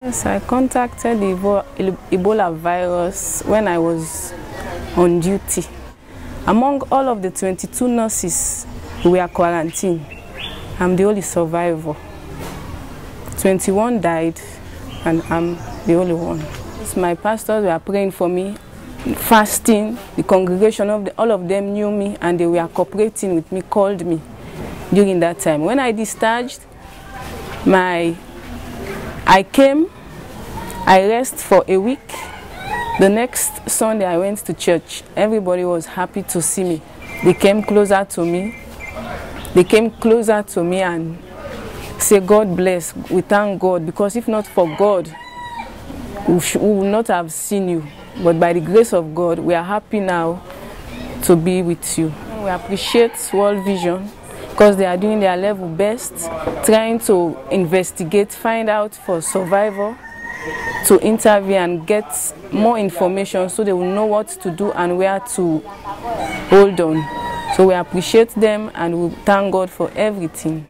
Yes, I contacted the Ebola virus when I was on duty. Among all of the 22 nurses who were quarantined, I'm the only survivor. 21 died and I'm the only one. My pastors were praying for me, fasting. The congregation, all of them knew me and they were cooperating with me, called me during that time. When I discharged, I came, I rested for a week. The next Sunday I went to church. Everybody was happy to see me. They came closer to me. They came closer to me and said, God bless. We thank God, because if not for God, we would not have seen you. But by the grace of God, we are happy now to be with you. We appreciate World Vision because they are doing their level best, trying to investigate, find out for survivor, to interview and get more information so they will know what to do and where to hold on. So we appreciate them and we thank God for everything.